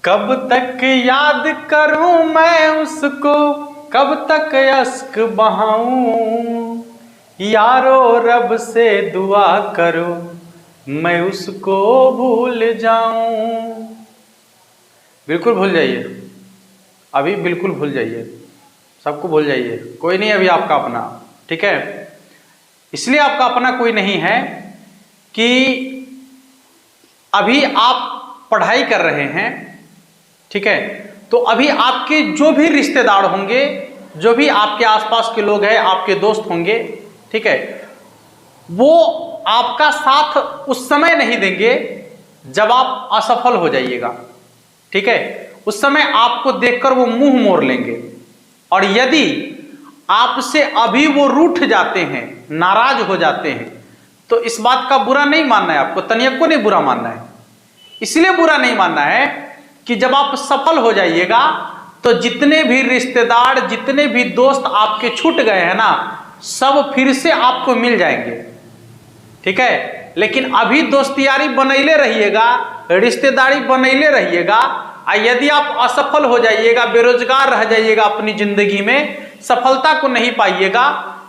कब तक याद करूं मैं उसको, कब तक अश्क बहाऊं, यारो रब से दुआ करो मैं उसको भूल जाऊं। बिल्कुल भूल जाइए, अभी बिल्कुल भूल जाइए, सबको भूल जाइए, कोई नहीं अभी आपका अपना, ठीक है। इसलिए आपका अपना कोई नहीं है कि अभी आप पढ़ाई कर रहे हैं, ठीक है। तो अभी आपके जो भी रिश्तेदार होंगे, जो भी आपके आसपास के लोग हैं, आपके दोस्त होंगे, ठीक है, वो आपका साथ उस समय नहीं देंगे जब आप असफल हो जाइएगा, ठीक है। उस समय आपको देखकर वो मुंह मोड़ लेंगे, और यदि आपसे अभी वो रूठ जाते हैं, नाराज हो जाते हैं, तो इस बात का बुरा नहीं मानना है आपको, तनिक को नहीं बुरा मानना है। इसलिए बुरा नहीं मानना है कि जब आप सफल हो जाइएगा तो जितने भी रिश्तेदार, जितने भी दोस्त आपके छूट गए हैं ना, सब फिर से आपको मिल जाएंगे, ठीक है। लेकिन अभी दोस्तियारी बनैले रहिएगा, रिश्तेदारी बनैले रहिएगा, और यदि आप असफल हो जाइएगा, बेरोजगार रह जाइएगा, अपनी जिंदगी में सफलता को नहीं पाइएगा,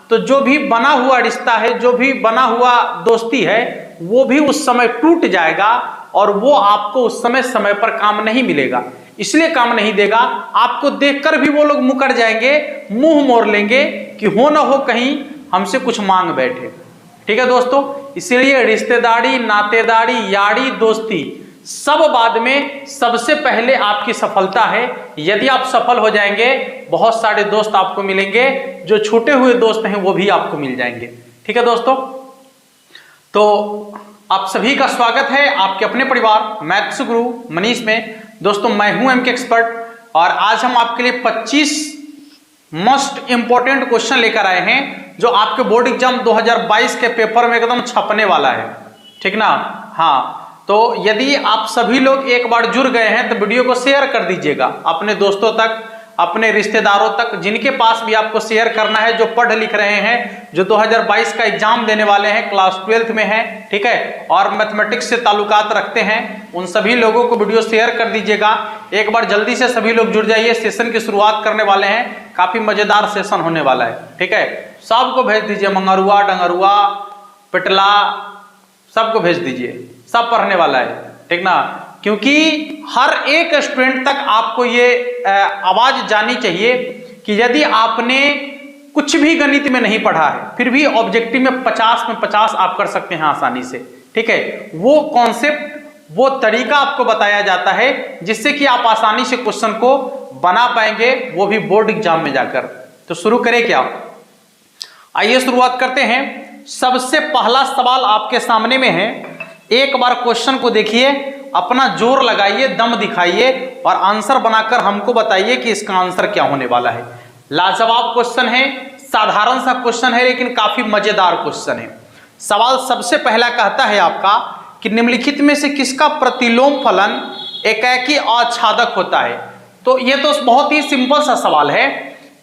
तो जो भी बना हुआ रिश्ता है, जो भी बना हुआ दोस्ती है, वो भी उस समय टूट जाएगा, और वो आपको उस समय पर काम नहीं मिलेगा। इसलिए काम नहीं देगा, आपको देखकर भी वो लोग मुकर जाएंगे, मुंह मोड़ लेंगे कि हो ना हो कहीं हमसे कुछ मांग बैठे, ठीक है दोस्तों। इसलिए रिश्तेदारी, नातेदारी, यारी, दोस्ती सब बाद में, सबसे पहले आपकी सफलता है। यदि आप सफल हो जाएंगे, बहुत सारे दोस्त आपको मिलेंगे, जो छूटे हुए दोस्त हैं वो भी आपको मिल जाएंगे, ठीक है दोस्तों। तो आप सभी का स्वागत है आपके अपने परिवार मैथ्स गुरु मनीष में। दोस्तों मैं हूं एमके एक्सपर्ट, और आज हम आपके लिए 25 मोस्ट इंपॉर्टेंट क्वेश्चन लेकर आए हैं, जो आपके बोर्ड एग्जाम 2022 के पेपर में एकदम छपने वाला है, ठीक ना। हाँ, तो यदि आप सभी लोग एक बार जुड़ गए हैं तो वीडियो को शेयर कर दीजिएगा अपने दोस्तों तक, अपने रिश्तेदारों तक, जिनके पास भी आपको शेयर करना है, जो पढ़ लिख रहे हैं, जो 2022 का एग्जाम देने वाले हैं, क्लास 12th में हैं, ठीक है, और मैथमेटिक्स से ताल्लुकात रखते हैं, उन सभी लोगों को वीडियो शेयर कर दीजिएगा। एक बार जल्दी से सभी लोग जुड़ जाइए, सेशन की शुरुआत करने वाले हैं, काफी मजेदार सेशन होने वाला है, ठीक है। सबको भेज दीजिए, मंगरुआ, डंगरुआ, पिटला, सबको भेज दीजिए, सब पढ़ने वाला है, ठीक ना। क्योंकि हर एक स्टूडेंट तक आपको ये आवाज जानी चाहिए कि यदि आपने कुछ भी गणित में नहीं पढ़ा है, फिर भी ऑब्जेक्टिव में 50 में 50 आप कर सकते हैं आसानी से, ठीक है। वो कॉन्सेप्ट, वो तरीका आपको बताया जाता है जिससे कि आप आसानी से क्वेश्चन को बना पाएंगे, वो भी बोर्ड एग्जाम में जाकर। तो शुरू करें क्या, आइए शुरुआत करते हैं। सबसे पहला सवाल आपके सामने में है, एक बार क्वेश्चन को देखिए, अपना जोर लगाइए, दम दिखाइए, और आंसर बनाकर हमको बताइए कि इसका आंसर क्या होने वाला है। लाजवाब क्वेश्चन है, साधारण सा क्वेश्चन है, लेकिन काफी मजेदार क्वेश्चन है। सवाल सबसे पहला कहता है आपका कि निम्नलिखित में से किसका प्रतिलोम फलन एकाकी आच्छादक होता है। तो ये तो बहुत ही सिंपल सा सवाल है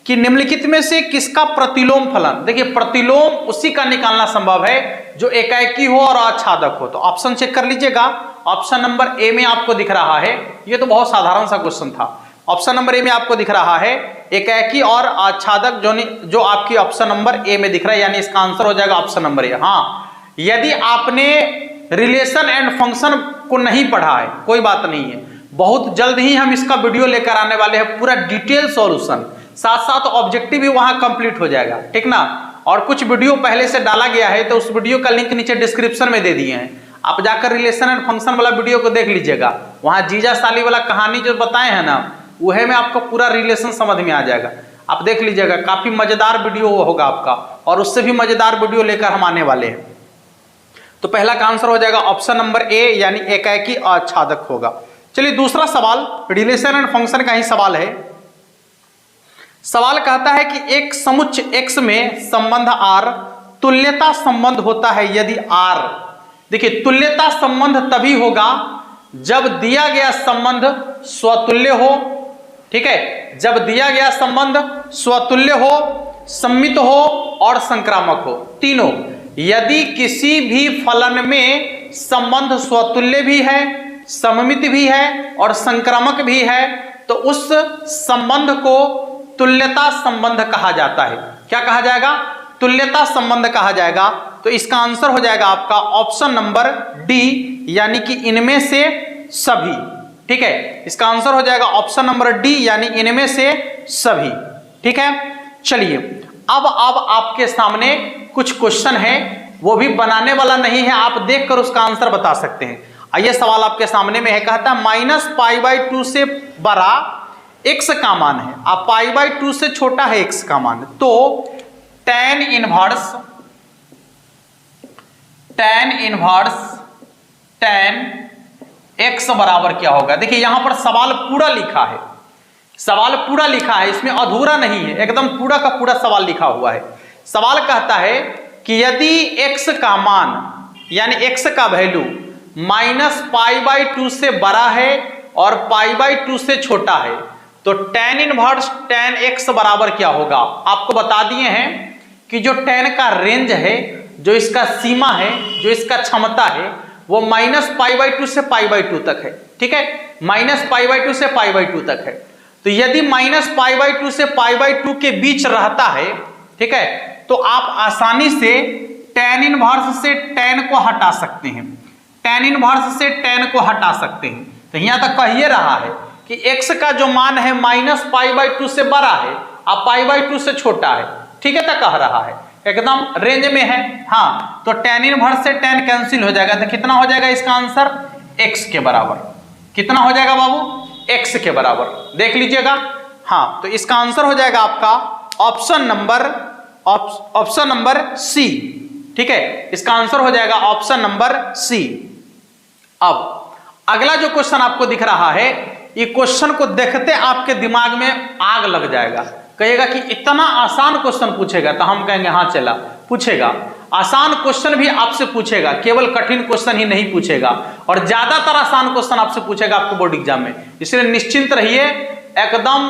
कि निम्नलिखित में से किसका प्रतिलोम फलन, देखिए प्रतिलोम उसी का निकालना संभव है जो एकाकी हो और आच्छादक हो। तो ऑप्शन चेक कर लीजिएगा, ऑप्शन नंबर ए में आपको दिख रहा है, ये तो बहुत साधारण सा क्वेश्चन था। ऑप्शन नंबर ए में आपको दिख रहा है एकाकी और आच्छादक, जो आपकी ऑप्शन नंबर ए में दिख रहा है, यानी इसका आंसर हो जाएगा ऑप्शन नंबर ए। हाँ, यदि आपने रिलेशन एंड फंक्शन को नहीं पढ़ा है, कोई बात नहीं है, बहुत जल्द ही हम इसका वीडियो लेकर आने वाले हैं, पूरा डिटेल सॉल्यूशन, साथ साथ ऑब्जेक्टिव भी वहां कंप्लीट हो जाएगा, ठीक ना। और कुछ वीडियो पहले से डाला गया है, तो उस वीडियो का लिंक नीचे डिस्क्रिप्शन में दे दिए हैं, आप जाकर रिलेशन एंड फंक्शन वाला वीडियो को देख लीजिएगा। वहां जीजा साली वाला कहानी जो बताए हैं ना, वह में आपको पूरा रिलेशन समझ में आ जाएगा, आप देख लीजिएगा, काफी मजेदार वीडियो होगा आपका, और उससे भी मजेदार वीडियो लेकर हम आने वाले हैं। तो पहला का आंसर हो जाएगा ऑप्शन नंबर ए, यानी एकाकी आच्छादक होगा। चलिए दूसरा सवाल, रिलेशन एंड फंक्शन का ही सवाल है। सवाल कहता है कि एक समुच्च x में संबंध r तुल्यता संबंध होता है यदि r, देखिए तुल्यता संबंध तभी होगा जब दिया गया संबंध स्वतुल्य हो, ठीक है, जब दिया गया संबंध स्वतुल्य हो, सम्मित हो और संक्रामक हो, तीनों। यदि किसी भी फलन में संबंध स्वतुल्य भी है, सममित भी है और संक्रामक भी है, तो उस संबंध को तुल्यता संबंध कहा जाता है। क्या कहा जाएगा? तुल्यता संबंध कहा जाएगा। तो इसका आंसर हो जाएगा आपका ऑप्शन नंबर डी, यानी कि इनमें से सभी। ठीक है, इसका आंसर हो जाएगा ऑप्शन नंबर डी, यानी इनमें से सभी। ठीक है, चलिए अब आपके सामने कुछ क्वेश्चन है, वो भी बनाने वाला नहीं है, आप देखकर उसका आंसर बता सकते हैं। आइए सवाल आपके सामने में है, कहता है -π/2 से बड़ा x का मान है, अब π/2 से छोटा है x का मान, तो tan इनवर्स tan x बराबर क्या होगा? देखिए यहां पर सवाल पूरा लिखा है, सवाल पूरा लिखा है, इसमें अधूरा नहीं है, एकदम पूरा का पूरा सवाल लिखा हुआ है। सवाल कहता है कि यदि x का मान यानी x का वैल्यू -π/2 से बड़ा है और π/2 से छोटा है, तो tan इनवर्स tan x बराबर क्या होगा? आपको बता दिए हैं कि जो tan का रेंज है, जो इसका सीमा है, जो इसका क्षमता है, वो -π/2 से π/2 तक है। ठीक है, -π/2 से π/2 तक है। तो यदि -π/2 से π/2 के बीच रहता है, ठीक है, तो आप आसानी से tan इनवर्स से tan को हटा सकते हैं, tan इनवर्स से tan को हटा सकते हैं। तो यहां तक कह ये रहा है कि x का जो मान है -π/2 से बड़ा है और π/2 से छोटा है। ठीक है, तो कह रहा है एकदम रेंज में है। हाँ, तो tan इनवर्स से tan कैंसिल हो जाएगा, तो कितना हो जाएगा इसका आंसर? x के बराबर। कितना हो जाएगा बाबू? x के बराबर। देख लीजिएगा। हाँ, तो इसका आंसर हो जाएगा आपका ऑप्शन नंबर सी। ठीक है, इसका आंसर हो जाएगा ऑप्शन नंबर सी। अब अगला जो क्वेश्चन आपको दिख रहा है, ये क्वेश्चन को देखते आपके दिमाग में आग लग जाएगा, कहेगा कि इतना आसान क्वेश्चन पूछेगा, तो हम कहेंगे हाँ चला पूछेगा। आसान क्वेश्चन भी आपसे पूछेगा, केवल कठिन क्वेश्चन ही नहीं पूछेगा, और ज्यादातर आसान क्वेश्चन आपसे पूछेगा आपको बोर्ड एग्जाम में। इसलिए निश्चिंत रहिए, एकदम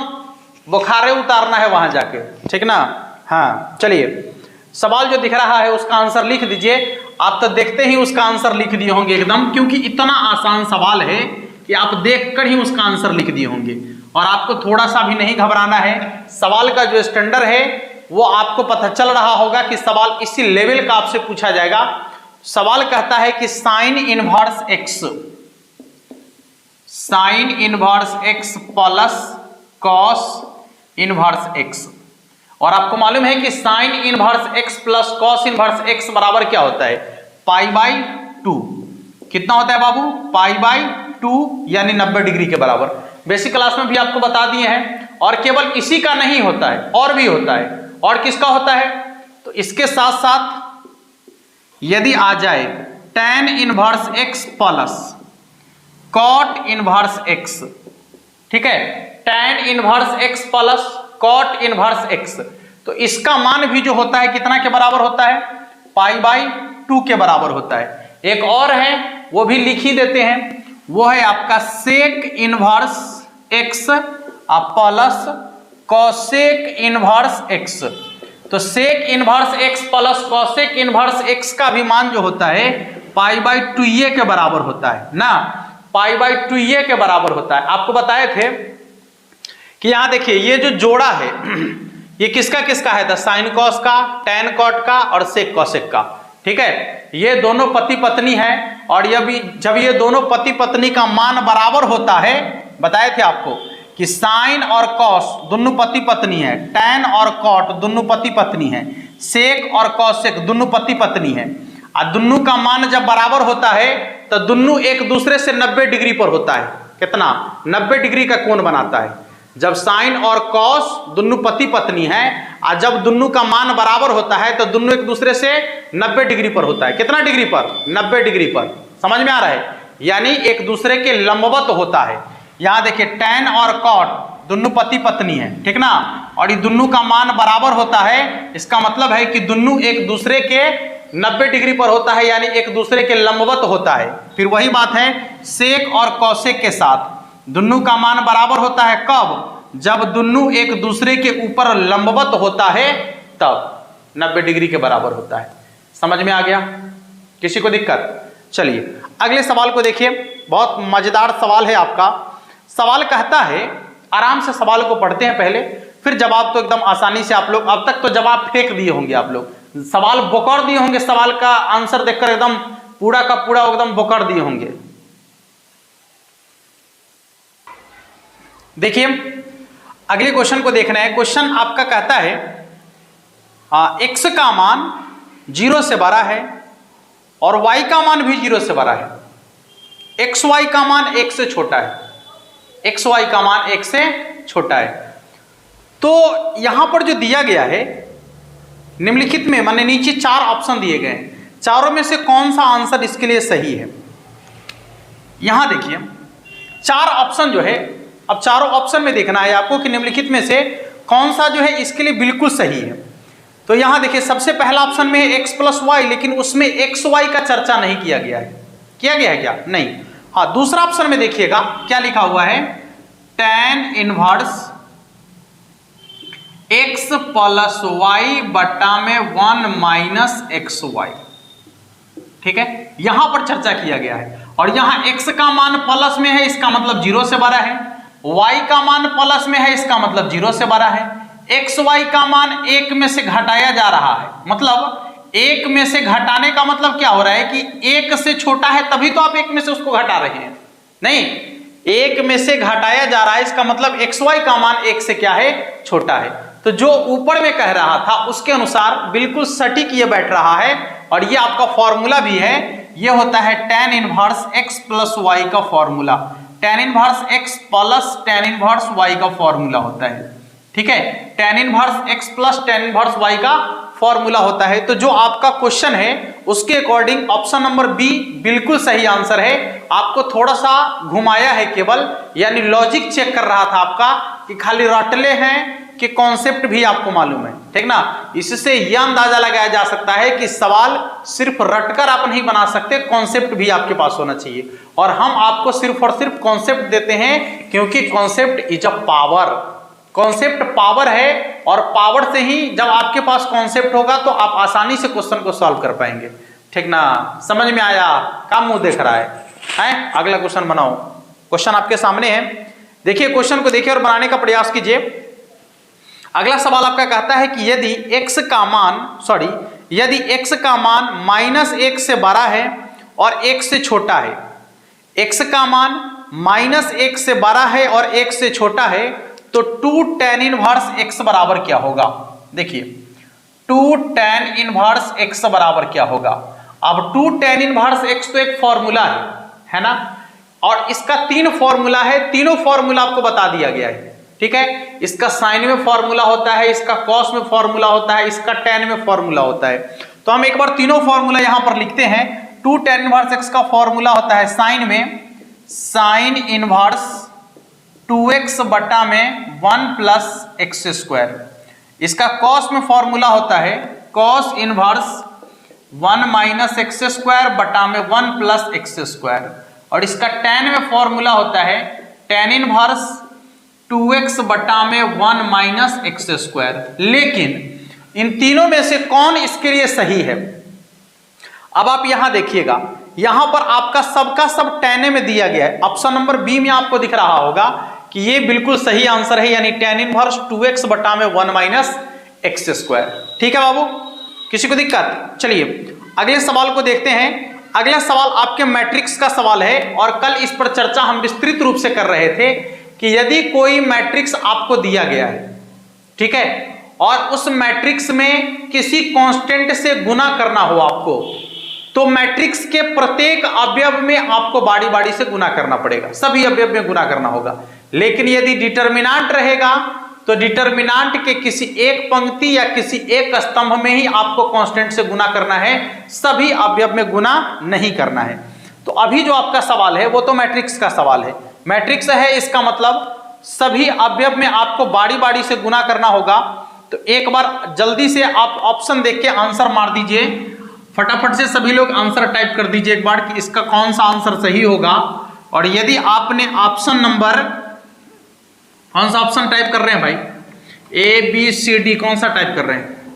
बुखारे उतारना है वहां जाके। ठीक ना? हाँ, चलिए सवाल जो दिख रहा है उसका आंसर लिख दीजिए। आप तो देखते ही उसका आंसर लिख दिए होंगे एकदम, क्योंकि इतना आसान सवाल है कि आप देखकर ही उसका आंसर लिख दिए होंगे, और आपको थोड़ा सा भी नहीं घबराना है। सवाल का जो स्टैंडर्ड है वो आपको पता चल रहा होगा कि सवाल इसी लेवल का आपसे पूछा जाएगा। सवाल कहता है कि sin inverse x plus cos inverse x, और आपको मालूम है कि sin inverse x plus cos inverse x बराबर क्या होता है? π/2। कितना होता है बाबू? π/2, यानी 90 डिग्री के बराबर। बेसिक क्लास में भी आपको बता दिए हैं। और केवल इसी का नहीं होता है, और भी होता है। और किसका होता है? तो इसके साथ साथ यदि आ जाए tan inverse x plus cot inverse x, ठीक है, tan inverse x plus cot inverse x, तो इसका मान भी जो होता है कितना के बराबर होता है? π/2 के बराबर होता है। एक और है, वो भी लिख ही देते हैं, वो है आपका sec inverse x plus cosec inverse x। तो sec inverse x plus cosec inverse x का भी मान जो होता है π/2 के बराबर होता है ना, π/2 के बराबर होता है। आपको बताए थे कि यहां देखिए ये जो जोड़ा है ये किसका किसका है? साइन कॉस का, tan कॉट का और sec cosec का। ठीक है, ये दोनों पति पत्नी है, और जब ये दोनों पति पत्नी का मान बराबर होता है, बताए थे आपको कि साइन और कॉस दोनों पति पत्नी है, tan और कॉट दोनों पति पत्नी है, सेक और कॉसेक दोनों पति पत्नी है, और दोनों का मान जब बराबर होता है तो दोनों एक दूसरे से 90 डिग्री पर होता है। कितना? 90 डिग्री का कोण बनाता है। जब साइन और कॉस दोनों पति पत्नी है, और जब दोनों का मान बराबर होता है तो दोनों एक दूसरे से 90 डिग्री पर होता है। कितना डिग्री पर? 90 डिग्री पर। समझ में आ रहा है? यानी एक दूसरे के लंबवत होता है। यहां देखिए tan और cot दोनों पति पत्नी है, ठीक ना, और ये दोनों का मान बराबर होता है। इसका मतलब है कि दोनों एक दूसरे के 90 डिग्री पर होता है, यानी एक दूसरे के लंबवत होता है। फिर वही बात है सेक और कौसेक के साथ, दोनों का मान बराबर होता है कब? जब दोनों एक दूसरे के ऊपर लंबवत होता है तब 90 डिग्री के बराबर होता है। समझ में आ गया? किसी को दिक्कत? चलिए अगले सवाल को देखिए। बहुत मजेदार सवाल है आपका। सवाल कहता है, आराम से सवाल को पढ़ते हैं पहले, फिर जवाब तो एकदम आसानी से आप लोग, अब तक तो जवाब फेंक दिए होंगे आप लोग, सवाल बोकर दिए होंगे, सवाल का आंसर देखकर एकदम पूरा का पूरा एकदम बोकर दिए होंगे। देखिए अगले क्वेश्चन को देखना है। क्वेश्चन आपका कहता है x का मान 0 से बड़ा है और y का मान भी 0 से बड़ा है। xy का मान 1 से छोटा है, xy का मान 1 से छोटा है। तो यहां पर जो दिया गया है निम्नलिखित में, माने नीचे 4 ऑप्शन दिए गए हैं, चारों में से कौन सा आंसर इसके लिए सही है। यहां देखिए 4 ऑप्शन जो है, अब चारों ऑप्शन में देखना है आपको कि निम्नलिखित में से कौन सा जो है इसके लिए बिल्कुल सही है। तो यहां देखिए सबसे पहला ऑप्शन में है x प्लस वाई, लेकिन उसमें एक्स वाई का चर्चा नहीं किया गया है। किया गया है क्या? नहीं। हाँ, दूसरा ऑप्शन में देखिएगा क्या लिखा हुआ है, tan inverse x plus y बटा में 1 माइनस एक्स वाई। ठीक है, यहां पर चर्चा किया गया है। और यहां x का मान प्लस में है, इसका मतलब 0 से बड़ा है, y का मान प्लस में है, इसका मतलब 0 से बड़ा है, एक्स वाई का मान 1 में से घटाया जा रहा है, मतलब 1 में से घटाने का मतलब क्या हो रहा है कि 1 से छोटा है, तभी तो आप 1 में से उसको घटा रहे हैं। नहीं, 1 में से घटाया जा रहा है, इसका मतलब एक्स वाई का मान 1 से क्या है, छोटा है। तो जो ऊपर में कह रहा था उसके अनुसार बिल्कुल सटीक ये बैठ रहा है। और ये आपका फॉर्मूला भी है, ये होता है tan inverse x plus y का formula. tan inverse x plus tan inverse y का फॉर्मूला होता है। ठीक है, tan inverse x plus tan inverse y का फॉर्मूला होता है। तो जो आपका क्वेश्चन है उसके अकॉर्डिंग ऑप्शन नंबर बी बिल्कुल सही आंसर है। आपको थोड़ा सा घुमाया है केवल, यानी लॉजिक चेक कर रहा था आपका कि खाली रटले हैं कि कॉन्सेप्ट भी आपको मालूम है। ठीक ना, इससे यह अंदाजा लगाया जा सकता है कि सवाल सिर्फ रटकर आप नहीं बना सकते, कॉन्सेप्ट भी आपके पास होना चाहिए। और हम आपको सिर्फ और सिर्फ कॉन्सेप्ट देते हैं क्योंकि concept is a power. Concept power है, और पावर से ही जब आपके पास कॉन्सेप्ट होगा तो आप आसानी से क्वेश्चन को सॉल्व कर पाएंगे। ठीक ना, समझ में आया? काम मुंह देख रहा है? अगला क्वेश्चन बनाओ। क्वेश्चन आपके सामने है, देखिए क्वेश्चन को देखिए और बनाने का प्रयास कीजिए। अगला सवाल आपका कहता है कि यदि x का मान -1 से बड़ा है और 1 से छोटा है, x का मान -1 से बड़ा है और 1 से छोटा है, तो 2 tan इनवर्स x बराबर क्या होगा। देखिए 2 tan इनवर्स x बराबर क्या होगा। अब 2 tan इनवर्स x तो एक फॉर्मूला है ना, और इसका 3 फॉर्मूला है, तीनों फॉर्मूला आपको बता दिया गया है। ठीक है, इसका साइन में फॉर्मूला होता है, इसका कॉस में फॉर्मूला होता है, इसका tan में फॉर्मूला होता है। तो हम एक बार तीनों फॉर्मूला यहां पर लिखते हैं। 2 tan इनवर्स x का फॉर्मूला होता है साइन में साइन इनवर्स 2x बटा में 1 प्लस एक्स स्क्वायर। इसका कॉस में फॉर्मूला होता है cos inverse 1 minus x square बटा में 1 प्लस एक्स स्क्वायर। और इसका tan में फॉर्मूला होता है tan इनवर्स 2x बटा में 1 माइनस एक्स स्क्वायर। लेकिन इन तीनों में से कौन इसके लिए सही है? अब आप यहां देखिएगा, यहां पर आपका सबका सब tan में दिया गया है। ऑप्शन नंबर बी में आपको दिख रहा होगा कि ये बिल्कुल सही आंसर है, यानी tan इनवर्स 2x बटा में 1 माइनस एक्स स्क्वायर। ठीक है बाबू, किसी को दिक्कत? चलिए अगले सवाल को देखते हैं। अगला सवाल आपके मैट्रिक्स का सवाल है, और कल इस पर चर्चा हम विस्तृत रूप से कर रहे थे कि यदि कोई मैट्रिक्स आपको दिया गया है, ठीक है, और उस मैट्रिक्स में किसी कांस्टेंट से गुना करना हो आपको, तो मैट्रिक्स के प्रत्येक अवयव में आपको बारी बारी से गुना करना पड़ेगा, सभी अवयव में गुना करना होगा। लेकिन यदि डिटर्मिनेंट रहेगा तो डिटर्मिनेंट के किसी एक पंक्ति या किसी एक स्तंभ में ही आपको कांस्टेंट से गुना करना है, सभी अवयव में गुना नहीं करना है। तो अभी जो आपका सवाल है वो तो मैट्रिक्स का सवाल है। मैट्रिक्स है, इसका मतलब सभी अवयव में आपको बारी बारी से गुना करना होगा। तो एक बार जल्दी से आप ऑप्शन देख के आंसर मार दीजिए, फटाफट से सभी लोग आंसर टाइप कर दीजिए एक बार कि इसका कौन सा आंसर सही होगा। और यदि आपने ऑप्शन नंबर, कौन सा ऑप्शन टाइप कर रहे हैं भाई, A B C D कौन सा टाइप कर रहे हैं,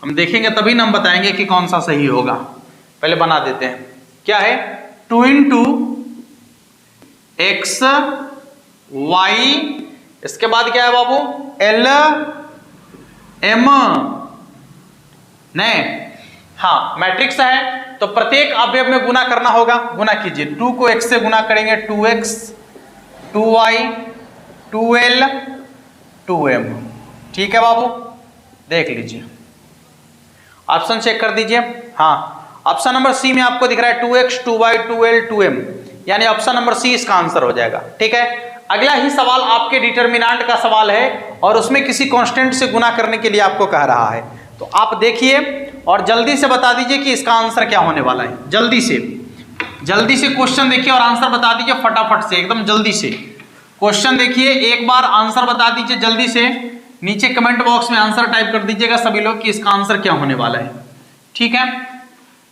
हम देखेंगे तभी ना हम बताएंगे कि कौन सा सही होगा। पहले बना देते हैं, क्या है 2 × एक्स वाई, इसके बाद क्या है बाबू, एल एम, नहीं, हाँ मैट्रिक्स है तो प्रत्येक अवयव में गुना करना होगा। गुना कीजिए, 2 को x से गुना करेंगे 2x, 2y, 2l, 2m। ठीक है बाबू, देख लीजिए, ऑप्शन चेक कर दीजिए। हाँ, ऑप्शन नंबर सी में आपको दिख रहा है 2x, 2y, 2l, 2m, यानी ऑप्शन नंबर सी इसका आंसर हो जाएगा। ठीक है, अगला ही सवाल आपके डिटर्मिनेंट का सवाल है और उसमें किसी कांस्टेंट से गुना करने के लिए आपको कह रहा है, तो आप देखिए और जल्दी से बता दीजिए कि इसका आंसर क्या होने वाला है। जल्दी से क्वेश्चन देखिए और आंसर बता दीजिए फटाफट से, एकदम जल्दी से क्वेश्चन देखिए, एक बार आंसर बता दीजिए जल्दी से, नीचे कमेंट बॉक्स में आंसर टाइप कर दीजिएगा सभी लोग कि इसका आंसर क्या होने वाला है। ठीक है,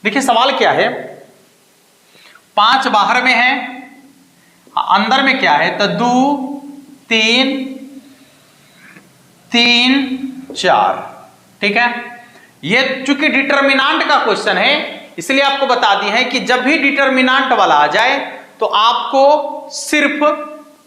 देखिए सवाल क्या है, 5 बाहर में है, अंदर में क्या है, तो 2 3 3 4। ठीक है, ये चूंकि डिटर्मिनेंट का क्वेश्चन है इसलिए आपको बता दी है कि जब भी डिटर्मिनेंट वाला आ जाए तो आपको सिर्फ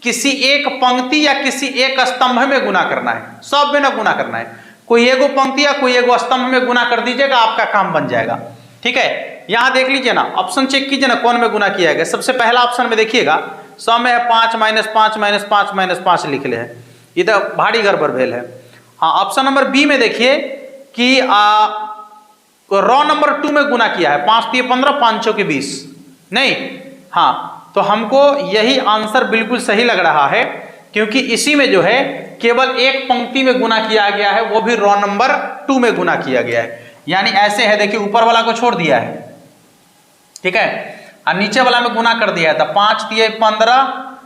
किसी एक पंक्ति या किसी एक स्तंभ में गुना करना है, सब में ना गुना करना है। कोई एगो पंक्ति या कोई एगो स्तंभ में गुना कर दीजिएगा, आपका काम बन जाएगा। ठीक है, यहां देख लीजिए ना, ऑप्शन चेक कीजिए ना कौन में गुना किया गया। सबसे पहला ऑप्शन में देखिएगा, सौ में है 5 -5 -5 -5 लिख ले है, ये तो भारी गड़बड़ भेल है। हाँ, ऑप्शन नंबर बी में देखिए कि रॉ नंबर 2 में गुना किया है, 5 3 15 5 चौके 20, नहीं, हाँ, तो हमको यही आंसर बिल्कुल सही लग रहा है क्योंकि इसी में जो है केवल एक पंक्ति में गुना किया गया है, वो भी रॉ नंबर 2 में गुना किया गया है। यानी ऐसे है, देखिए ऊपर वाला को छोड़ दिया है, ठीक है, और नीचे वाला में गुना कर दिया है, तो 5 3 15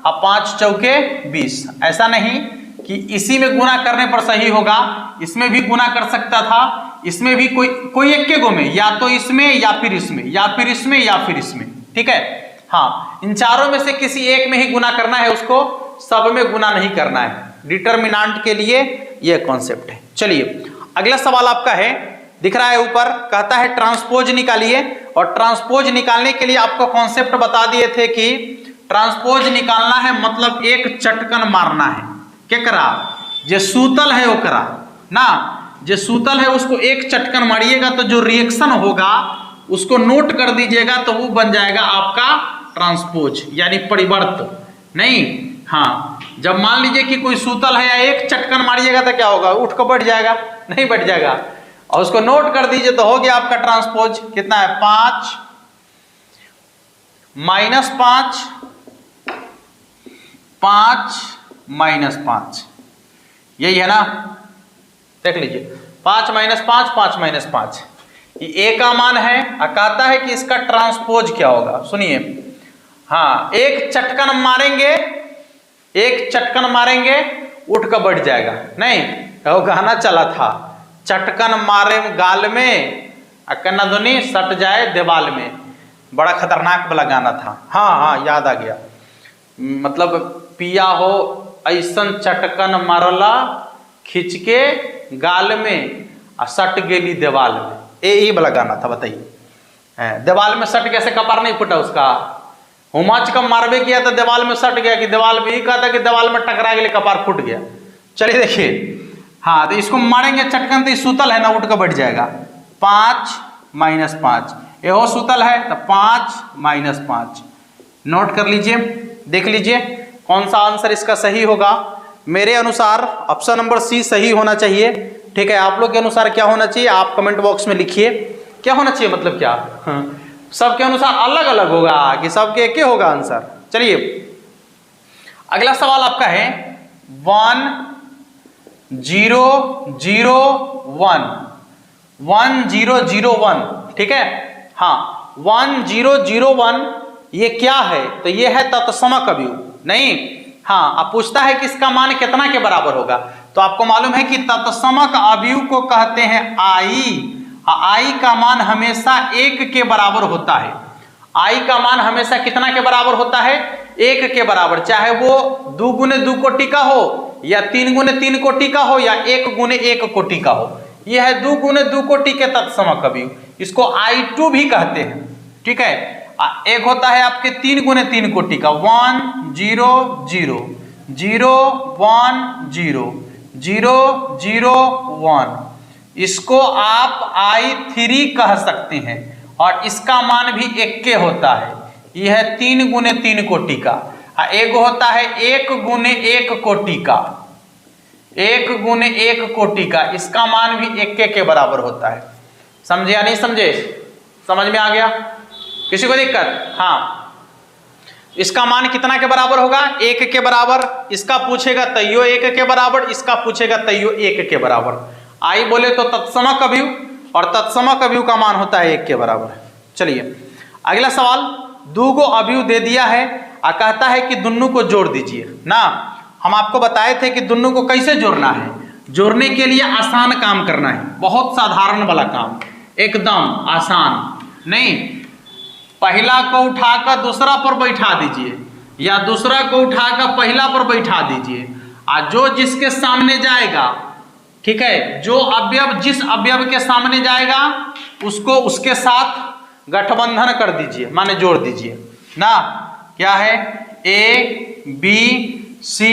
और 5 चौके 20। ऐसा नहीं कि इसी में गुना करने पर सही होगा, इसमें भी गुना कर सकता था, इसमें भी कोई एक के गो में, या तो इसमें या फिर इसमें या फिर इसमें या फिर इसमें। ठीक है, हाँ, इन चारों में से किसी एक में ही गुना करना है, उसको सब में गुना नहीं करना है। डिटर्मिनेंट के लिए यह कॉन्सेप्ट है। चलिए अगला सवाल आपका है, दिख रहा है ऊपर, कहता है ट्रांसपोज निकालिए, और ट्रांसपोज निकालने के लिए आपको कॉन्सेप्ट बता दिए थे कि ट्रांसपोज निकालना है मतलब एक चटकन मारना है। क्या करा, जे सूतल है ओकरा ना, जे सूतल है उसको एक चटकन मारिएगा तो जो रिएक्शन होगा उसको नोट कर दीजिएगा, तो वो बन जाएगा आपका ट्रांसपोज यानी परिवर्त। नहीं, हाँ, जब मान लीजिए कि कोई सूतल है या एक चटकन मारिएगा तो क्या होगा, उठ कर बैठ जाएगा, नहीं बैठ जाएगा, और उसको नोट कर दीजिए तो हो गया आपका ट्रांसपोज। कितना है, 5 -5 5 -5, यही है ना, देख लीजिए 5 -5 5 -5, ये ए का मान है, कहता है कि इसका ट्रांसपोज क्या होगा। सुनिए, हाँ, एक चटकन मारेंगे, एक चटकन मारेंगे उठ कर बैठ जाएगा, नहीं, वो गाना चला था, चटकन मारे गाल में कन्ना धुनी सट जाए दीवाल में, बड़ा खतरनाक वाला गाना था। हाँ हाँ, याद आ गया, मतलब पिया हो ऐसन चटकन मारला खींच के गाल में और सट गेली दीवाल में, ये वाला गाना था। बताइए, दीवाल में सट कैसे, कपार नहीं फूटा उसका, हुमाच कम मारबे किया तो दीवाल में सट गया कि दीवाल में, ही कहा था कि दीवाल में टकरा गया कपार फूट गया। चलिए देखिए, हाँ, तो इसको मारेंगे चटकन तो सूतल है ना, उठ कर बैठ जाएगा। 5 -5, ये हो सूतल है तो 5 -5, नोट कर लीजिए, देख लीजिए कौन सा आंसर इसका सही होगा। मेरे अनुसार ऑप्शन नंबर सी सही होना चाहिए। ठीक है, आप लोग के अनुसार क्या होना चाहिए, आप कमेंट बॉक्स में लिखिए क्या होना चाहिए, मतलब क्या, सबके अनुसार अलग अलग होगा कि सबके एक ही होगा आंसर। चलिए अगला सवाल आपका है 1 0 0 1 1 0 0 1। ठीक है, हाँ, 1 0 0 1 ये क्या है, तो ये है तत्समक अवयव। नहीं, हाँ, अब पूछता है कि इसका मान कितना के बराबर होगा, तो आपको मालूम है कि तत्समक अवयव को कहते हैं आई। आई का मान हमेशा 1 के बराबर होता है। आई का मान हमेशा कितना के बराबर होता है, 1 के बराबर, चाहे वो 2 × 2 कोटि का हो या 3 × 3 कोटि का हो या 1 × 1 कोटि का हो। यह है 2 × 2 कोटि के तत्समक अवयव, इसको I2 भी कहते हैं। ठीक है, एक होता है आपके 3 × 3 कोटि का, 1 0 0 0 1 0 0 0 1। इसको आप I3 कह सकते हैं और इसका मान भी 1 के होता है। यह है 3 गुने 3 कोटि का। एक होता है 1 गुने 1 कोटि का, 1 गुने 1 कोटि का, इसका मान भी 1 के बराबर होता है। समझे या नहीं समझे? समझ में आ गया? किसी को दिक्कत? हाँ, इसका मान कितना के बराबर होगा? 1 के बराबर। इसका पूछेगा तैयो 1 के बराबर, इसका पूछेगा तैयो 1 के बराबर। आई बोले तो तत्समक अवयव, और तत्समक अवयव का मान होता है 1 के बराबर। चलिए अगला सवाल, दो गो अवयव दे दिया है और कहता है कि दोनों को जोड़ दीजिए ना। हम आपको बताए थे कि दोनों को कैसे जोड़ना है। जोड़ने के लिए आसान काम करना है, बहुत साधारण वाला काम, एकदम आसान नहीं। पहला को उठाकर दूसरा पर बैठा दीजिए या दूसरा को उठाकर पहला पर बैठा दीजिए, और जो जिसके सामने जाएगा, ठीक है, जो अवयव जिस अवयव के सामने जाएगा उसको उसके साथ गठबंधन कर दीजिए, माने जोड़ दीजिए ना। क्या है? A B C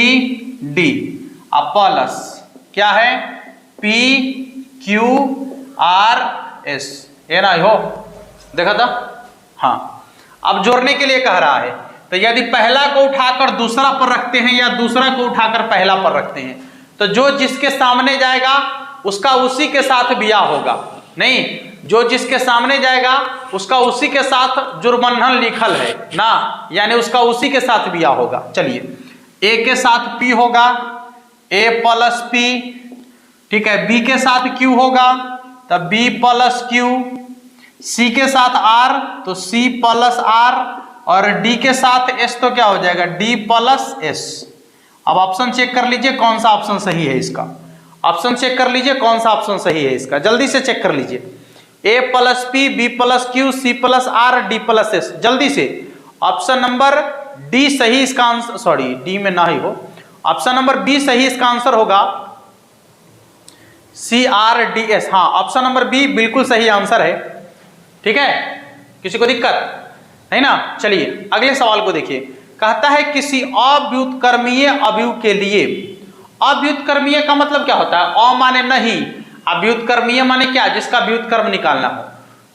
D अब प्लस क्या है? P Q R S। ये ना हो देखा था? हाँ, अब जोड़ने के लिए कह रहा है, तो यदि पहला को उठाकर दूसरा पर रखते हैं या दूसरा को उठाकर पहला पर रखते हैं, तो जो जिसके सामने जाएगा उसका उसी के साथ ब्याह होगा। नहीं, जो जिसके सामने जाएगा उसका उसी के साथ जुर्बंधन लिखल है ना, यानी उसका उसी के साथ ब्याह होगा। चलिए, A के साथ P होगा, A प्लस P, ठीक है। B के साथ Q होगा तब B प्लस Q, C के साथ R तो C प्लस R, और D के साथ S तो क्या हो जाएगा? D plus S। अब ऑप्शन चेक कर लीजिए कौन सा ऑप्शन सही है इसका। ऑप्शन चेक कर लीजिए कौन सा ऑप्शन सही है इसका, जल्दी से चेक कर लीजिए। A plus P, B plus Q, C plus R, D plus S, जल्दी से। ऑप्शन नंबर D सही इसका आंसर, सॉरी D में ना ही हो, ऑप्शन नंबर B सही इसका आंसर होगा, CRDS। हाँ, ऑप्शन नंबर B बिल्कुल सही आंसर है। ठीक है, किसी को दिक्कत नहीं ना? चलिए अगले सवाल को देखिए। कहता है किसी अव्युत्क्रमीय अवयव के लिए, अव्युत्क्रमीय का मतलब क्या होता है? अ माने नहीं, अव्युत्क्रमीय माने क्या? जिसका व्युत्क्रम निकालना हो।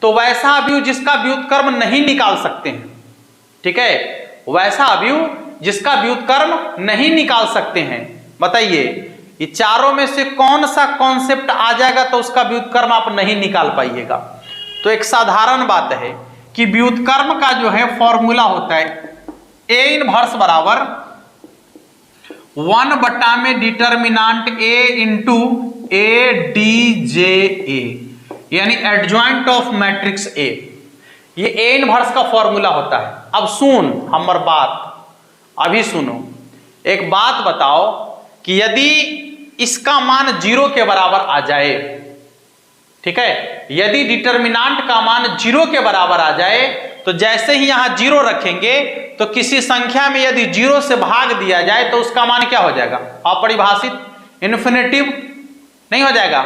तो वैसा अवयव जिसका व्युत्क्रम नहीं निकाल सकते हैं, ठीक है, वैसा अवयव जिसका व्युत्क्रम नहीं निकाल सकते हैं। बताइए ये चारों में से कौन सा कॉन्सेप्ट आ जाएगा तो उसका व्युत्क्रम आप नहीं निकाल पाइएगा। तो एक साधारण बात है कि व्युत्क्रम का जो है फॉर्मूला होता है A इनवर्स बराबर 1 बटा में डिटर्मिनांट A इंटू ADJA, यानी एडजॉइंट ऑफ मैट्रिक्स A। ये A इनवर्स का फॉर्मूला होता है। अब सुन हमर बात, अभी सुनो, एक बात बताओ कि यदि इसका मान 0 के बराबर आ जाए, ठीक है, यदि डिटर्मिनांट का मान 0 के बराबर आ जाए तो जैसे ही यहां 0 रखेंगे तो किसी संख्या में यदि 0 से भाग दिया जाए तो उसका मान क्या हो जाएगा? अपरिभाषित, इन्फिनिटिव नहीं हो जाएगा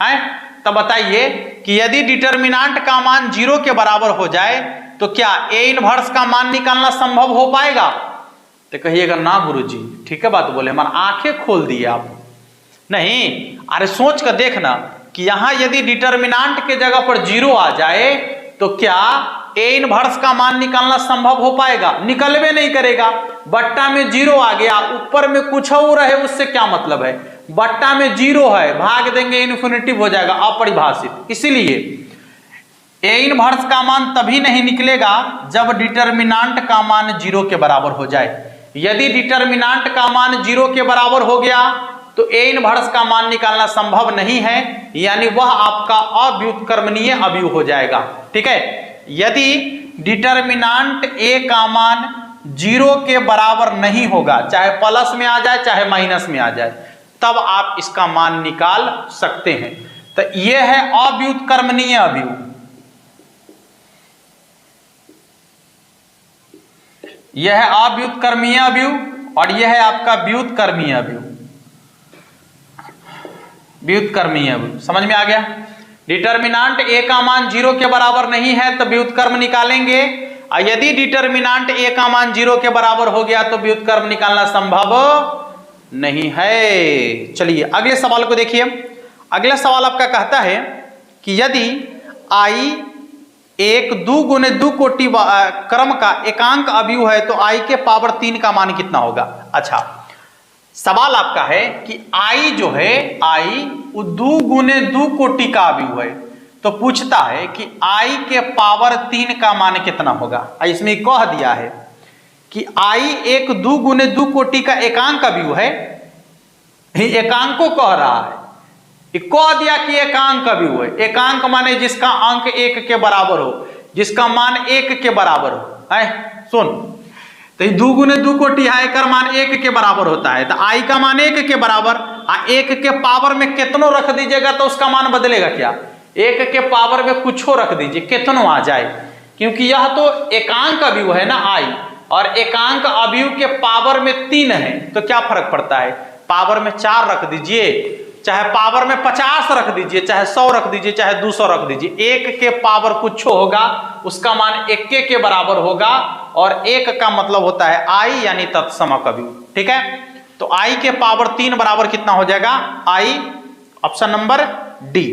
है? तब बताइए कि यदि डिटर्मिनांट का मान 0 के बराबर हो जाए तो क्या A इनवर्स का मान निकालना संभव हो पाएगा? तो कहिएगा ना गुरुजी, ठीक है बात बोले, हमारा आंखें खोल दिए आप। नहीं, अरे सोच कर देखना कि यहां यदि डिटर्मिनांट के जगह पर 0 आ जाए तो क्या A इनवर्स का मान निकालना संभव हो पाएगा? निकलवे नहीं करेगा। बट्टा में 0 आ गया, ऊपर में कुछ और रहे उससे क्या मतलब है? बट्टा में 0 है, भाग देंगे इन्फिनिटिव हो जाएगा, अपरिभाषित। इसीलिए A इनवर्स का मान तभी नहीं निकलेगा जब डिटर्मिनांट का मान 0 के बराबर हो जाए। यदि डिटर्मिनांट का मान 0 के बराबर हो गया तो A इनवर्स का मान निकालना संभव नहीं है, यानी वह आपका अव्युत्क्रमणीय अवयव हो जाएगा। ठीक है, यदि डिटर्मिनांट A का मान 0 के बराबर नहीं होगा, चाहे प्लस में आ जाए चाहे माइनस में आ जाए, तब आप इसका मान निकाल सकते हैं। तो यह है अव्युत्क्रमणीय अवयव। यह है अव्युत्क्रमीय अवयव और यह है आपका व्युत्क्रमीय अवयव। व्युत्क्रमीय अवयव समझ में आ गया? डिटर्मिनांट A का मान 0 के बराबर नहीं है तो व्युत्क्रम निकालेंगे, यदि डिटर्मिनेंट a का मान 0 के बराबर हो गया तो व्युत्क्रम निकालना संभव नहीं है। चलिए अगले सवाल को देखिए। अगला सवाल आपका कहता है कि यदि i एक 2 गुने 2 कोटि क्रम का एकांक अवयव है तो i के पावर 3 का मान कितना होगा। अच्छा, सवाल आपका है कि i जो है i 2 गुने 2 कोटि का अवयव है, तो पूछता है कि i के पावर 3 का मान कितना होगा। इसमें कह दिया है कि i एक 2 गुने 2 कोटि का एकांक अवयव है, एकांक को कह रहा है, कह दिया कि एकांक अवयव है। एकांक माने जिसका अंक 1 के बराबर हो, जिसका मान 1 के बराबर हो। है सुन, तो 2 गुने 2 कोटि है, एकर मान 1 के बराबर होता है, तो i का मान 1 के बराबर, 1 के पावर में कितनों रख दीजिएगा तो उसका मान बदलेगा क्या। 1 के पावर में कुछ रख दीजिए, कितनों आ जाए, क्योंकि यह तो एकांक अवयव है ना i, और एकांक अवयव के पावर में 3 है, तो क्या फर्क पड़ता है। पावर में 4 रख दीजिए, चाहे पावर में 50 रख दीजिए, चाहे 100 रख दीजिए, चाहे 200 रख दीजिए, 1 के पावर कुछ होगा, उसका मान 1 के बराबर होगा, और 1 का मतलब होता है i यानी तत्समक अवयव। ठीक है, तो i के पावर 3 बराबर कितना हो जाएगा, i, ऑप्शन नंबर डी।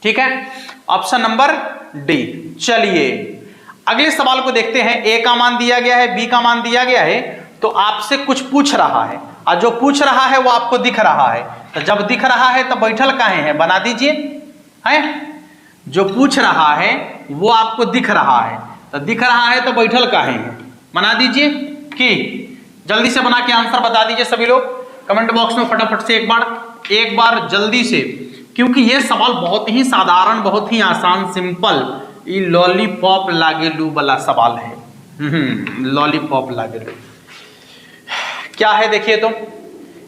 ठीक है, ऑप्शन नंबर डी। चलिए अगले सवाल को देखते हैं। a का मान दिया गया है, b का मान दिया गया है, तो आपसे कुछ पूछ रहा है, और जो पूछ रहा है वो आपको दिख रहा है, तो जब दिख रहा है तो बैठल काहे हैं, बना दीजिए। है, जो पूछ रहा है वो आपको दिख रहा है, तो दिख रहा है तो बैठल काहे हैं, बना दीजिए। कि जल्दी से बना के आंसर बता दीजिए सभी लोग कमेंट बॉक्स में फटाफट से एक बार जल्दी से, क्योंकि ये सवाल बहुत ही साधारण, बहुत ही आसान, सिंपल, ये लॉलीपॉप लागेलू वाला सवाल है। लॉलीपॉप लागेलू क्या है देखिए तो।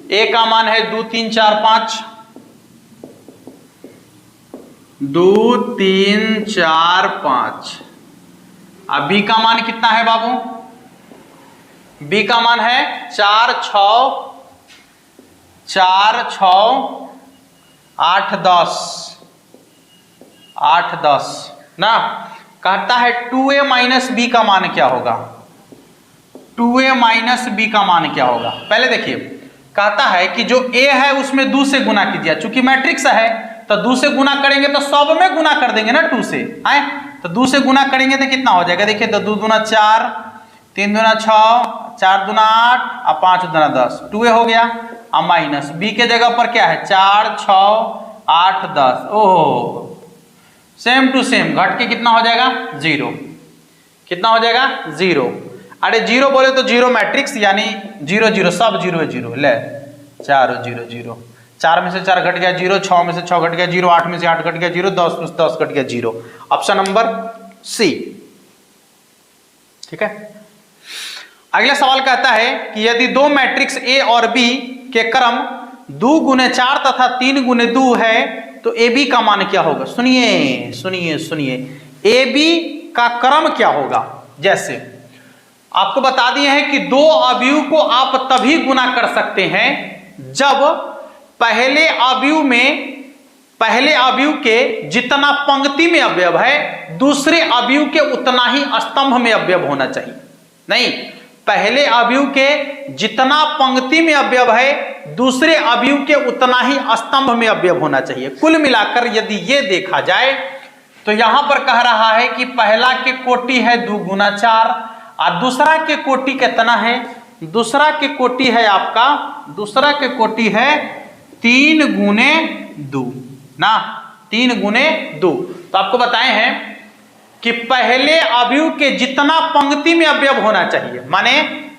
a का मान है 2 3 4 5, 2 3 4 5। अब b का मान कितना है बाबू, b का मान है 4 6 8 10 ना। कहता है 2a माइनस b का मान क्या होगा, 2a माइनस b का मान क्या होगा। पहले देखिए, कहता है कि जो a है उसमें 2 से गुना कीजिए, चूंकि मैट्रिक्स है तो 2 से गुना करेंगे तो सब में गुना कर देंगे ना 2 से। आए तो 2 से गुना करेंगे तो कितना हो जाएगा, देखिए तो 2 दूना 4, 3 दूना 6, 4 दूना 8 और 5 दूना 10, 2a हो गया। और माइनस b के जगह पर क्या है 4 6 8 10। ओहो, सेम टू सेम, घट के कितना हो जाएगा 0, कितना हो जाएगा 0। अरे 0 बोले तो 0 मैट्रिक्स, यानी 0 0 सब 0 है 0, ले 4 0 0, 4 में से 4 घट गया 0, 6 में से 6 घट गया 0, 8 में से 8 घट गया 0, 10 में से 10 घट गया 0। Option number C. ठीक है, अगला सवाल कहता है कि यदि 2 मैट्रिक्स A और B के क्रम 2 गुने 4 तथा 3 गुने 2 है तो AB का मान क्या होगा। सुनिए सुनिए सुनिए, AB का क्रम क्या होगा। जैसे आपको बता दिए हैं कि 2 अवयव को आप तभी गुना कर सकते हैं जब पहले अवयव के जितना पंक्ति में अवयव है दूसरे अवयव के उतना ही स्तंभ में अवयव होना चाहिए। नहीं, पहले अवयव के जितना पंक्ति में अवयव है दूसरे अवयव के उतना ही स्तंभ में अवयव होना चाहिए। कुल मिलाकर यदि ये देखा जाए तो यहां पर कह रहा है कि पहला के कोटि है 2 गुना 4 और दूसरा के कोटि कितना है, दूसरा के कोटि है आपका, दूसरा के कोटि है 3 गुने 2 ना, 3 गुने 2। तो आपको बताए हैं कि पहले अवयव के जितना पंक्ति में अवयव होना चाहिए, माने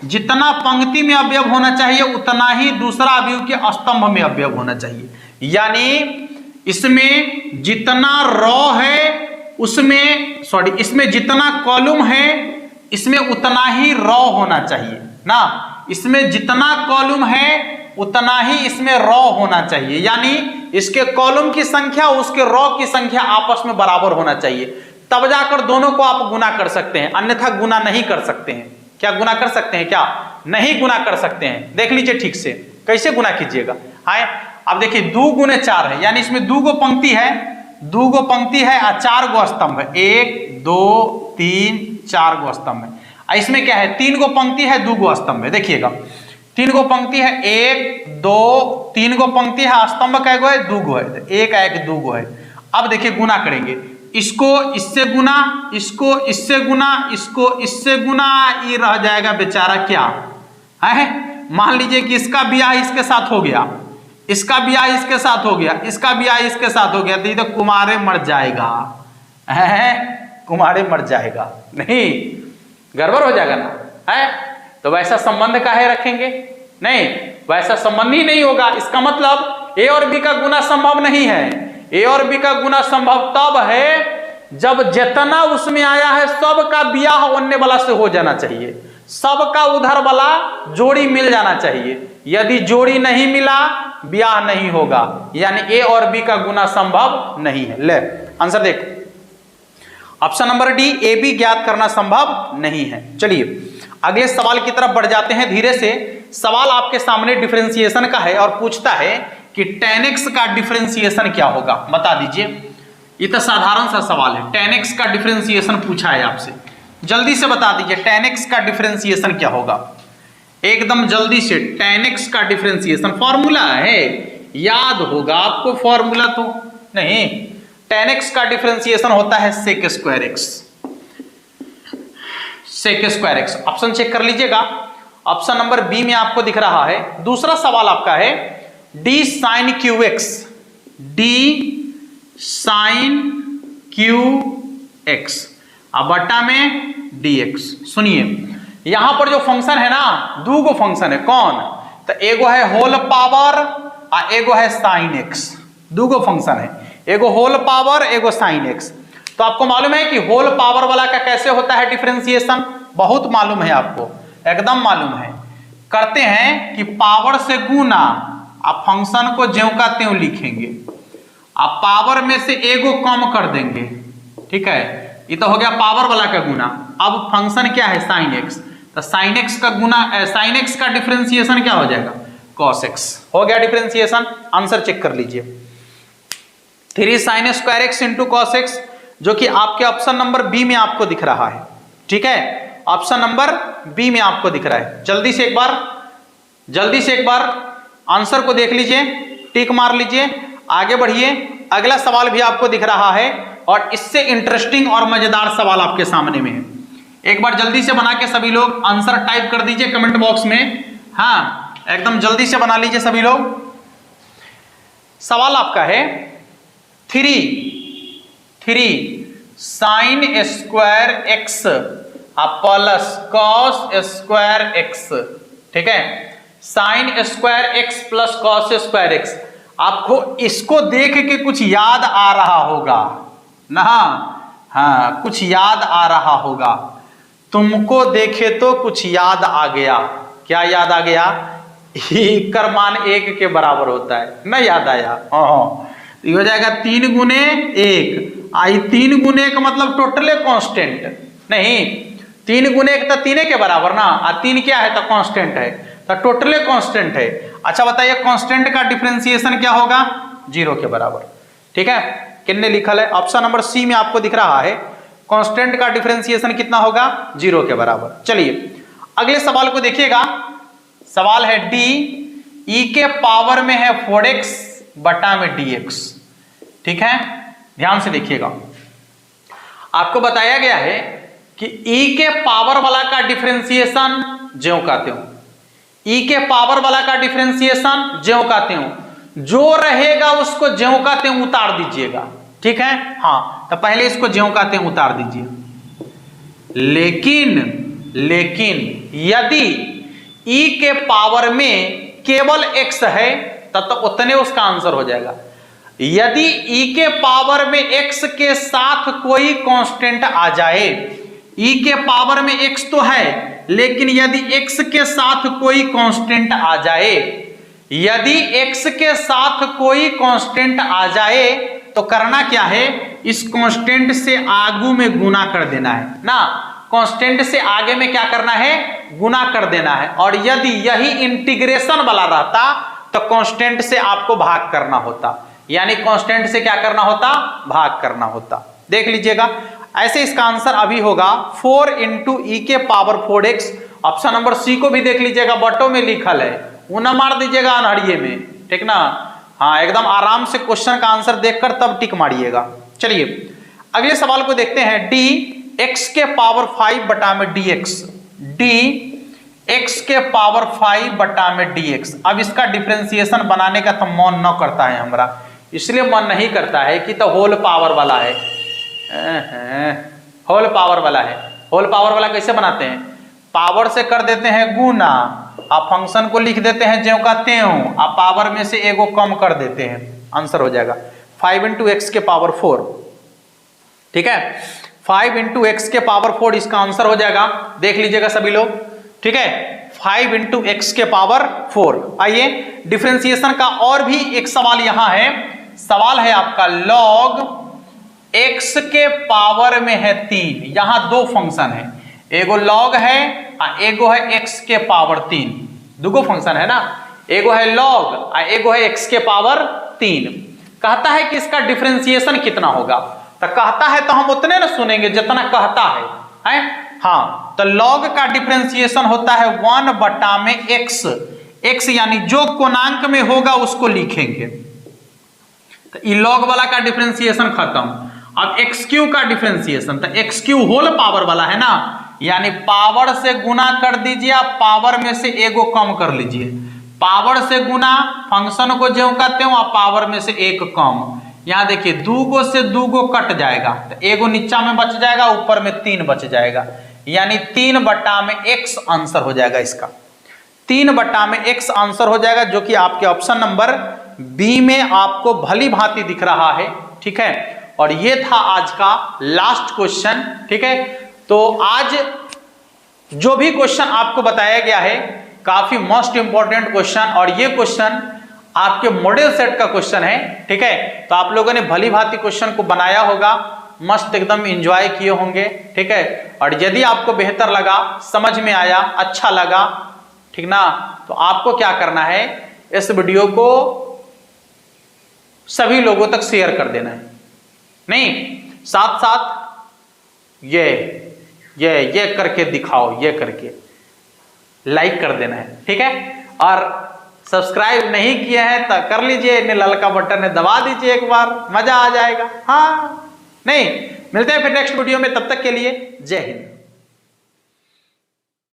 जितना पंक्ति में अवयव होना चाहिए उतना ही दूसरा अवयव के स्तंभ में अवयव होना चाहिए। यानी इसमें जितना रो है उसमें, सॉरी, इसमें जितना कॉलम है इसमें उतना ही रो होना चाहिए ना, इसमें जितना कॉलम है उतना ही इसमें रो होना चाहिए। यानी इसके कॉलम की संख्या उसके रो की संख्या आपस में बराबर होना चाहिए, तब जाकर दोनों को आप गुना कर सकते हैं, अन्यथा गुना नहीं कर सकते हैं। क्या गुना कर सकते हैं, क्या नहीं गुना कर सकते हैं। देख लीजिए ठीक से कैसे गुना कीजिएगा। हाय, अब देखिए 2 गुने 4 है, यानी इसमें 2 गो पंक्ति है, 2 गो पंक्ति है और 4 गो स्तंभ है, 1 2 3 4 गो स्तंभ है। इसमें क्या है, 3 गो पंक्ति है, 2 गो स्तंभ है। देखिएगा 3 गो पंक्ति है, 1 2 3 गो पंक्ति है, स्तंभ कै गो है, 2 गो है, 1 1 2 गो है। अब देखिए गुना करेंगे, इसको इससे गुना, इसको इससे गुना, इसको इससे गुना, ये रह जाएगा बेचारा क्या है, मान लीजिए कि इसका ब्याह इसके साथ हो गया, इसका ब्याह इसके साथ हो गया, इसका ब्याह इसके साथ हो गया, तो ये तो कुमारे मर जाएगा है, कुमारे मर जाएगा, नहीं गड़बड़ हो जाएगा ना है। तो वैसा संबंध काहे रखेंगे, नहीं वैसा संबंध ही नहीं होगा। इसका मतलब ए और बी का गुना संभव नहीं है। ए और बी का गुना संभव तब है जब जितना उसमें आया है सबका ब्याह होने वाला से हो जाना चाहिए, सबका उधर वाला जोड़ी मिल जाना चाहिए। यदि जोड़ी नहीं मिला ब्याह नहीं होगा, यानी ए और बी का गुना संभव नहीं है। ले आंसर देख, option number D A B ज्ञात करना संभव नहीं है। चलिए अगले सवाल की तरफ बढ़ जाते हैं धीरे से। सवाल आपके सामने डिफरेंशिएशन का है और पूछता है कि tan x का डिफरेंशिएशन क्या होगा, बता दीजिए। ये तो साधारण सा सवाल है, tan x का डिफरेंशिएशन पूछा है आपसे, जल्दी से बता दीजिए tan x का डिफरेंशिएशन क्या होगा, एकदम जल्दी से। tan x का डिफरेंशिएशन फॉर्मूला है, याद होगा आपको फॉर्मूला तो नहीं। tan x का डिफरेंशिएशन होता है sec square x, sec square x। Option check कर लीजिएगा, ऑप्शन नंबर बी में आपको दिख रहा है। दूसरा सवाल आपका है d sin qx, d sin qx अब बट्टा में dx। सुनिए यहां पर जो फंक्शन है ना, 2 गो फंक्शन है, कौन, तो एगो है होल पावर और एगो है sin x, 2 गो फंक्शन है, एगो होल पावर एगो sin x। तो आपको मालूम है कि होल पावर वाला का कैसे होता है डिफरेंशिएशन, बहुत मालूम है आपको, एकदम मालूम है। करते हैं कि पावर से गुना, आप फंक्शन को ज्यों का त्यों लिखेंगे, आप पावर में से एगो कम कर देंगे, ठीक है, ये तो हो गया पावर वाला का गुना। अब फंक्शन क्या है sin x, तो sin x का गुना, sin x का डिफरेंशिएशन क्या हो जाएगा cos x, हो गया डिफरेंशिएशन। आंसर चेक कर लीजिए, 3 sin square x into cos x, जो कि आपके ऑप्शन नंबर बी में आपको दिख रहा है, ठीक है, ऑप्शन नंबर बी में आपको दिख रहा है। जल्दी से एक बार आंसर को देख लीजिए, टिक मार लीजिए, आगे बढ़िए। अगला सवाल भी आपको दिख रहा है और इससे इंटरेस्टिंग और मजेदार सवाल आपके सामने में है। एक बार जल्दी से बना के सभी लोग आंसर टाइप कर दीजिए कमेंट बॉक्स में, हाँ एकदम जल्दी से बना लीजिए सभी लोग। सवाल आपका है 3 sin square x plus cos square x, ठीक है, sin square x plus cos square x। आपको इसको देख के कुछ याद आ रहा होगा ना, हाँ कुछ याद आ रहा होगा, तुमको देखे तो कुछ याद आ गया। क्या याद आ गया, कर मान 1 के बराबर होता है ना, याद आया, ये हो जाएगा 3 गुने 1, आई 3 गुने 1 मतलब टोटले कांस्टेंट, नहीं 3 गुने 1 तो 3 के बराबर ना, और 3 क्या है तो कांस्टेंट है, तो टोटले कांस्टेंट है। अच्छा बताइए कांस्टेंट का डिफरेंशिएशन क्या होगा, 0 के बराबर, ठीक है, कितने लिखल है, ऑप्शन नंबर सी में आपको दिख रहा है, कांस्टेंट का डिफरेंशिएशन कितना होगा 0 के बराबर। चलिए अगले सवाल को देखिएगा, सवाल है डी, ई के पावर में है 4x बटा में dx, ठीक है, ध्यान से देखिएगा। आपको बताया गया है कि e के पावर वाला का डिफरेंशिएशन ज्यों का त्यों, e के पावर वाला का डिफरेंशिएशन ज्यों का त्यों, जो रहेगा उसको ज्यों का त्यों उतार दीजिएगा, ठीक है, हाँ तो पहले इसको ज्यों का त्यों उतार दीजिए। लेकिन यदि e के पावर में केवल x है तब तो उतने उसका आंसर हो जाएगा। यदि e के पावर में x के साथ कोई कांस्टेंट आ जाए, e के पावर में x तो है लेकिन यदि x के साथ कोई कांस्टेंट आ जाए, यदि x के साथ कोई कांस्टेंट आ जाए तो करना क्या है, इस कांस्टेंट से आगू में गुना कर देना है ना, कांस्टेंट से आगे में क्या करना है, गुना कर देना है। और यदि यही इंटीग्रेशन वाला रहता तो कांस्टेंट से आपको भाग करना होता, यानी कांस्टेंट से क्या करना होता, भाग करना होता। देख लीजिएगा ऐसे इसका आंसर अभी होगा 4 इंटू ई के पावर 4x। ऑप्शन नंबर सी को भी देख लीजिएगा, बटो में लिखल है, वो ना मार दीजिएगा अनहड़िए में, ठीक ना। हाँ, एकदम आराम से क्वेश्चन का आंसर देखकर तब टिक मारिएगा। चलिए अगले सवाल को देखते हैं। डी एक्स के पावर 5 बटा में dx, डी एक्स के पावर 5 बटा में dx। अब इसका डिफरेंशिएशन बनाने का तो मन न करता है हमारा, इसलिए मन नहीं करता है कि तो होल पावर वाला है, होल पावर वाला है। होल पावर वाला कैसे बनाते हैं, पावर से कर देते हैं गुना, आप फंक्शन को लिख देते हैं ज्यों का त्यों, आप पावर में से एगो कम कर देते हैं, आंसर हो जाएगा 5 इंटू एक्स के पावर 4। ठीक है, 5 इंटू एक्स के पावर 4 इसका आंसर हो जाएगा, देख लीजिएगा सभी लोग। ठीक है, 5 इंटू एक्स के पावर 4। आइए डिफरेंशिएशन का और भी एक सवाल यहां है, सवाल है आपका लॉग x के पावर में है 3। यहां दो फंक्शन है, एगो लॉग है और एगो है x के पावर 3। दुगो फंक्शन है ना, एगो है लॉग और एगो है x के पावर 3। कहता है कि इसका डिफरेंशिएशन कितना होगा, तो कहता है तो हम उतने ना सुनेंगे जितना कहता है? हाँ, तो लॉग का डिफरेंशिएशन होता है 1 बटा में x, x यानी जो कोणांक में होगा उसको लिखेंगे। तो ई लॉग वाला का डिफरेंशिएशन खत्म। अब एक्स क्यू का डिफरेंशिएशन, तो एक्स क्यू होल पावर वाला है ना, यानी पावर से गुना कर दीजिए, आप पावर में से एगो कम कर लीजिए, पावर से गुना फंक्शन को ज्यों का त्यों, आप पावर में से एक कम। यहां देखिए दूगो से दूगो कट जाएगा, तो एगो नीचा में बच जाएगा, ऊपर में 3 बच जाएगा, यानी 3 बटा में x आंसर हो जाएगा इसका। 3 बटा में x आंसर हो जाएगा, जो कि आपके ऑप्शन नंबर बी में आपको भली भांति दिख रहा है। ठीक है, और ये था आज का लास्ट क्वेश्चन। ठीक है, तो आज जो भी क्वेश्चन आपको बताया गया है काफी मोस्ट इंपॉर्टेंट क्वेश्चन, और ये क्वेश्चन आपके मॉडल सेट का क्वेश्चन है। ठीक है, तो आप लोगों ने भली भांति क्वेश्चन को बनाया होगा, मस्त एकदम एंजॉय किए होंगे। ठीक है, और यदि आपको बेहतर लगा, समझ में आया, अच्छा लगा, ठीक ना, तो आपको क्या करना है, इस वीडियो को सभी लोगों तक शेयर कर देना है। नहीं, साथ साथ ये करके दिखाओ, ये करके लाइक कर देना है। ठीक है, और सब्सक्राइब नहीं किए हैं तो कर लीजिए, लाल का बटन है दबा दीजिए, एक बार मजा आ जाएगा। हाँ, नहीं, मिलते हैं फिर नेक्स्ट वीडियो में, तब तक के लिए जय हिंद।